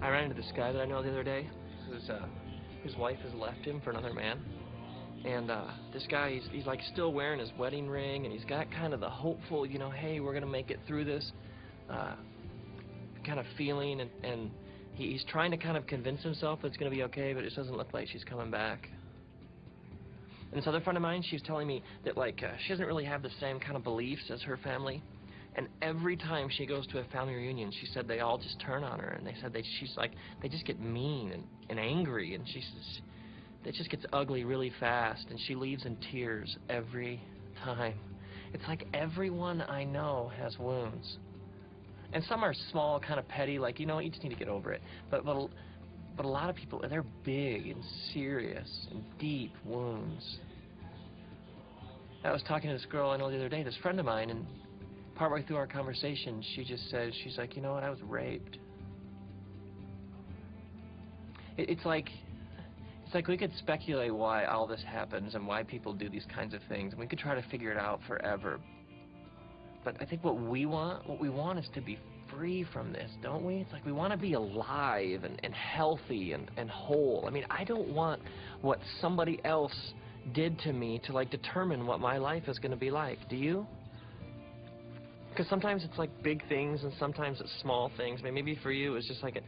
I ran into this guy that I know the other day who's, his wife has left him for another man. And this guy, he's like still wearing his wedding ring, and he's got kind of the hopeful, you know, hey, we're going to make it through this kind of feeling. And he's trying to kind of convince himself that it's going to be okay, but it doesn't look like she's coming back. And this other friend of mine, she's telling me that, like, she doesn't really have the same kind of beliefs as her family. And every time she goes to a family reunion, she said they all just turn on her. And they said she's like, they just get mean and angry. And she says, it just gets ugly really fast. And she leaves in tears every time. It's like everyone I know has wounds. And some are small, kind of petty, like, you know, you just need to get over it. But a lot of people, they're big and serious and deep wounds. I was talking to this girl I know the other day, this friend of mine, and partway through our conversation, she just said, she's like, you know what, I was raped. It's like we could speculate why all this happens and why people do these kinds of things, and we could try to figure it out forever. But I think what we want is to be free from this, don't we? It's like we want to be alive and healthy and whole. I mean, I don't want what somebody else did to me to, like, determine what my life is going to be like. Do you? Because sometimes it's like big things and sometimes it's small things. I mean, maybe for you it's just like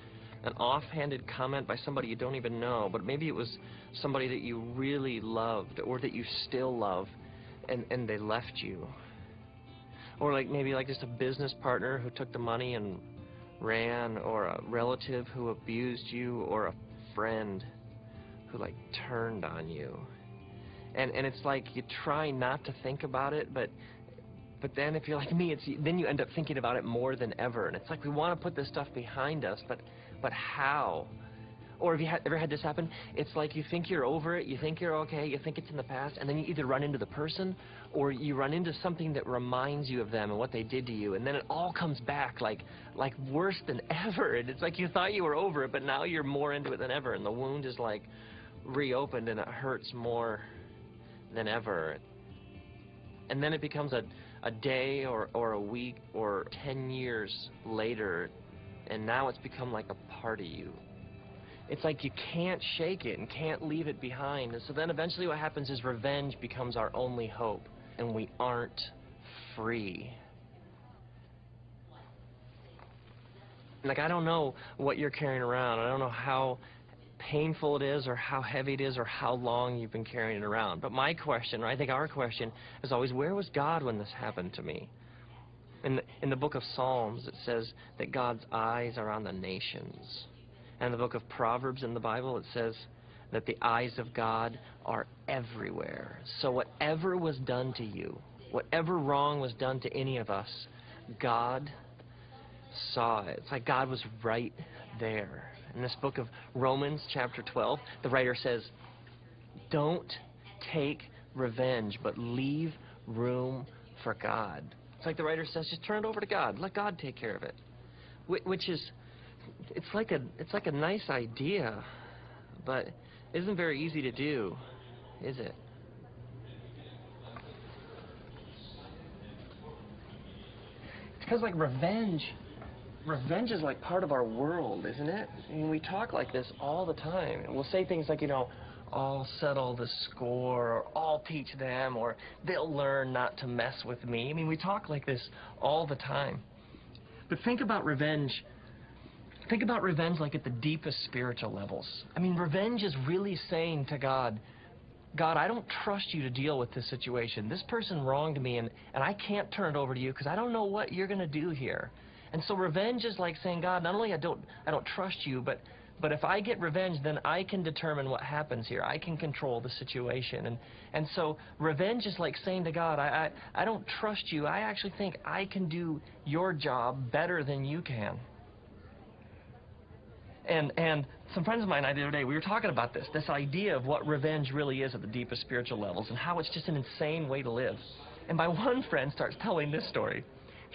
an offhanded comment by somebody you don't even know, but maybe it was somebody that you really loved or that you still love, and they left you. Or like maybe like just a business partner who took the money and ran, or a relative who abused you, or a friend who, like, turned on you. And it's like you try not to think about it, but then if you're like me, then you end up thinking about it more than ever. And it's like we want to put this stuff behind us, but how? Or have you ever had this happen? It's like you think you're over it, you think you're okay, you think it's in the past, and then you either run into the person or you run into something that reminds you of them and what they did to you, and then it all comes back like worse than ever. And it's like you thought you were over it, but now you're more into it than ever, and the wound is like reopened and it hurts more than ever. And then it becomes a day or a week or 10 years later, and now it's become like a part of you. It's like you can't shake it and can't leave it behind. And so then eventually what happens is revenge becomes our only hope, and we aren't free. Like, I don't know what you're carrying around. I don't know how painful it is or how heavy it is or how long you've been carrying it around. But my question, or I think our question, is always, where was God when this happened to me? In the book of Psalms, it says that God's eyes are on the nations. And in the book of Proverbs in the Bible, it says that the eyes of God are everywhere. So whatever was done to you, whatever wrong was done to any of us, God saw it. It's like God was right there. In this book of Romans, chapter 12, the writer says, don't take revenge, but leave room for God. It's like the writer says, just turn it over to God. Let God take care of it. Which is, it's like a nice idea, but it isn't very easy to do, is it? It's because, like, revenge is like part of our world, isn't it? I mean, we talk like this all the time. We'll say things like, you know, I'll settle the score, or I'll teach them, or they'll learn not to mess with me. I mean, we talk like this all the time. But think about revenge. Think about revenge like at the deepest spiritual levels. I mean, revenge is really saying to God, God, I don't trust you to deal with this situation. This person wronged me, and I can't turn it over to you because I don't know what you're going to do here. And so revenge is like saying, God, not only I don't trust you, but if I get revenge, then I can determine what happens here. I can control the situation. And so revenge is like saying to God, I don't trust you. I actually think I can do your job better than you can. And some friends of mine the other day, we were talking about this idea of what revenge really is at the deepest spiritual levels, and how it's just an insane way to live. And my one friend starts telling this story.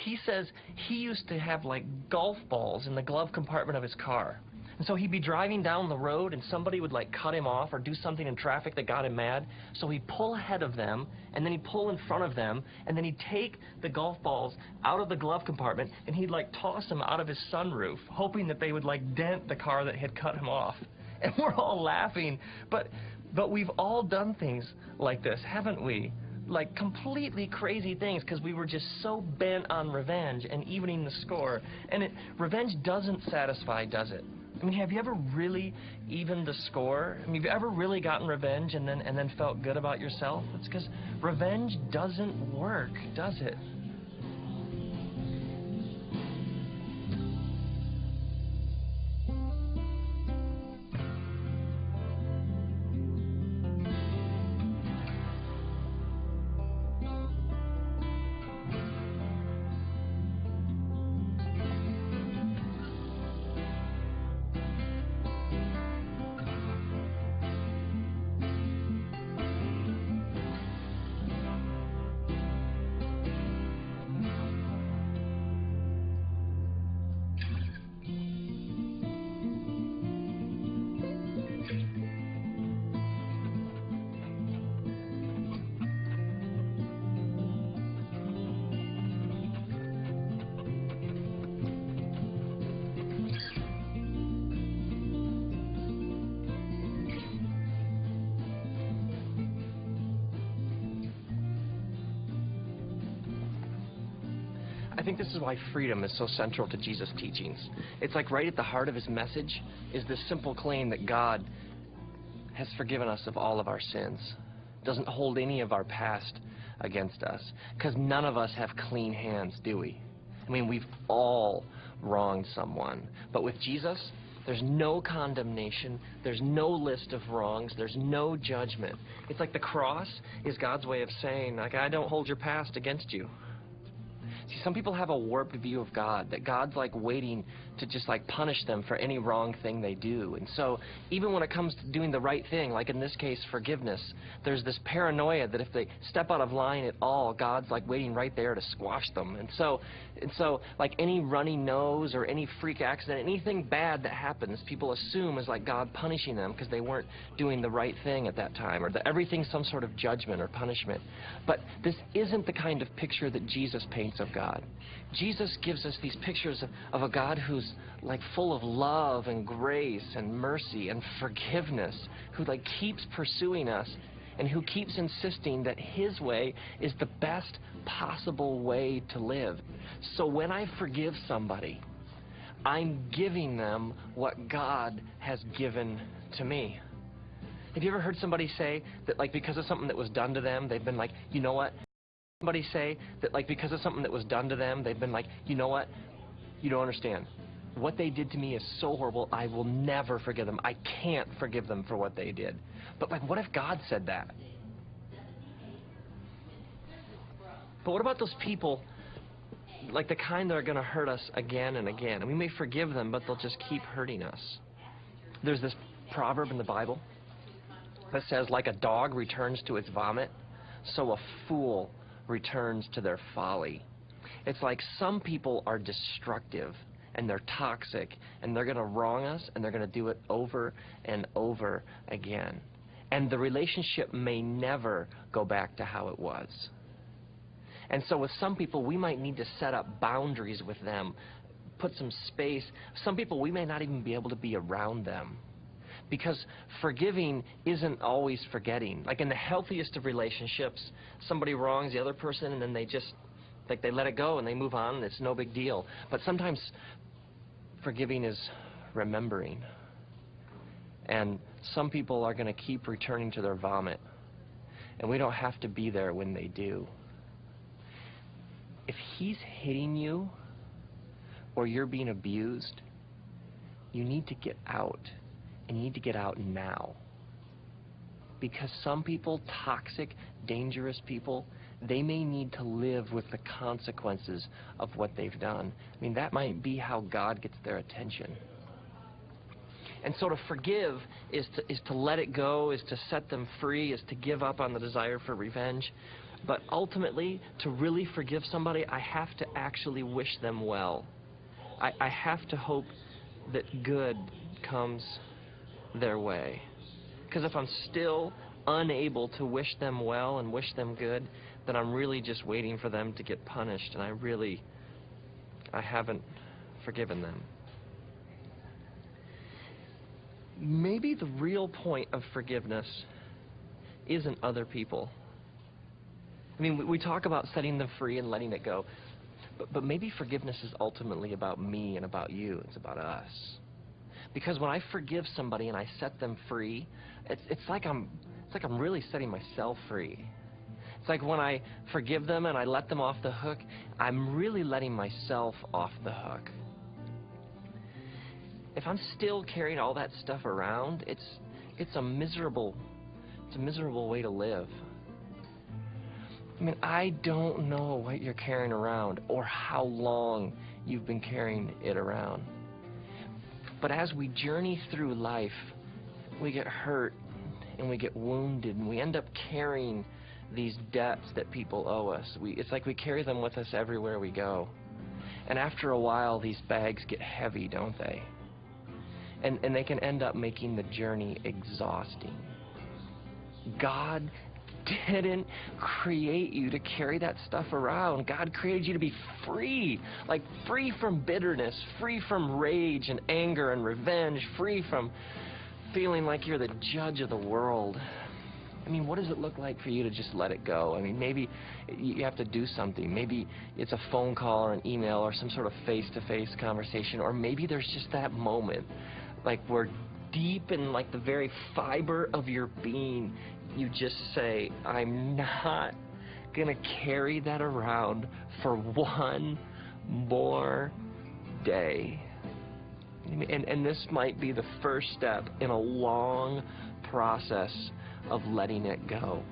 He says he used to have, like, golf balls in the glove compartment of his car. And so he'd be driving down the road and somebody would like cut him off or do something in traffic that got him mad. So he'd pull ahead of them and then he'd pull in front of them and then he'd take the golf balls out of the glove compartment and he'd like toss them out of his sunroof, hoping that they would like dent the car that had cut him off. And we're all laughing, but we've all done things like this, haven't we? Like completely crazy things because we were just so bent on revenge and evening the score. And revenge doesn't satisfy, does it? I mean, have you ever really evened the score? I mean, have you ever really gotten revenge and then felt good about yourself? It's because revenge doesn't work, does it? I think this is why freedom is so central to Jesus' teachings. It's like right at the heart of his message is this simple claim that God has forgiven us of all of our sins, doesn't hold any of our past against us, because none of us have clean hands, do we? I mean, we've all wronged someone. But with Jesus, there's no condemnation, there's no list of wrongs, there's no judgment. It's like the cross is God's way of saying, like, I don't hold your past against you. See, some people have a warped view of God, that God's like waiting to just like punish them for any wrong thing they do. And so even when it comes to doing the right thing, like in this case, forgiveness, there's this paranoia that if they step out of line at all, God's like waiting right there to squash them. And so like any runny nose or any freak accident, anything bad that happens, people assume is like God punishing them because they weren't doing the right thing at that time, or that everything's some sort of judgment or punishment. But this isn't the kind of picture that Jesus paints of God. Jesus gives us these pictures of a God who's like full of love and grace and mercy and forgiveness, who like keeps pursuing us and who keeps insisting that his way is the best possible way to live. So when I forgive somebody, I'm giving them what God has given to me. Have you ever heard somebody say that like because of something that was done to them, they've been like, you know what? Somebody say that like because of something that was done to them, they've been like, you know what? You don't understand. What they did to me is so horrible, I will never forgive them. I can't forgive them for what they did. But like, what if God said that? But what about those people, like the kind that are going to hurt us again and again? And we may forgive them, but they'll just keep hurting us. There's this proverb in the Bible that says, like a dog returns to its vomit, so a fool returns to their folly. It's like some people are destructive and they're toxic and they're going to wrong us and they're going to do it over and over again. And the relationship may never go back to how it was. And so with some people, we might need to set up boundaries with them, put some space. Some people, we may not even be able to be around them. Because forgiving isn't always forgetting. Like in the healthiest of relationships, somebody wrongs the other person and then they just, like they let it go and they move on and it's no big deal. But sometimes forgiving is remembering. And some people are going to keep returning to their vomit. And we don't have to be there when they do. If he's hitting you or you're being abused, you need to get out. And you need to get out now. Because some people, toxic, dangerous people, they may need to live with the consequences of what they've done. I mean, that might be how God gets their attention. And so to forgive is to let it go, is to set them free, is to give up on the desire for revenge. But ultimately, to really forgive somebody, I have to actually wish them well. I have to hope that good comes their way. Because if I'm still unable to wish them well and wish them good, then I'm really just waiting for them to get punished, and I haven't forgiven them. Maybe the real point of forgiveness isn't other people. I mean, we talk about setting them free and letting it go, but maybe forgiveness is ultimately about me and about you. It's about us. Because when I forgive somebody and I set them free, it's like I'm really setting myself free. It's like when I forgive them and I let them off the hook, I'm really letting myself off the hook. If I'm still carrying all that stuff around, it's a miserable way to live. I mean, I don't know what you're carrying around or how long you've been carrying it around. But as we journey through life, we get hurt and we get wounded and we end up carrying these debts that people owe us. It's like we carry them with us everywhere we go. And after a while, these bags get heavy, don't they? And they can end up making the journey exhausting. God didn't create you to carry that stuff around. God created you to be free, like free from bitterness, free from rage and anger and revenge, free from feeling like you're the judge of the world. I mean, what does it look like for you to just let it go? I mean, maybe you have to do something. Maybe it's a phone call or an email or some sort of face-to-face conversation, or maybe there's just that moment, like where deep in like the very fiber of your being, you just say, I'm not gonna carry that around for one more day. And this might be the first step in a long process of letting it go.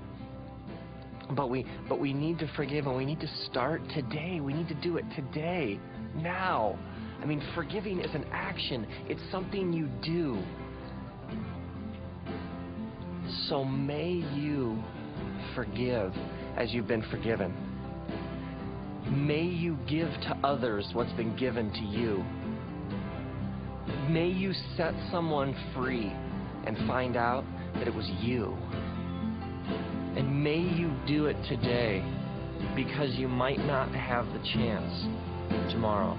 But we need to forgive, and we need to start today. We need to do it today, now. I mean, forgiving is an action. It's something you do. So may you forgive as you've been forgiven. May you give to others what's been given to you. May you set someone free and find out that it was you. And may you do it today, because you might not have the chance tomorrow.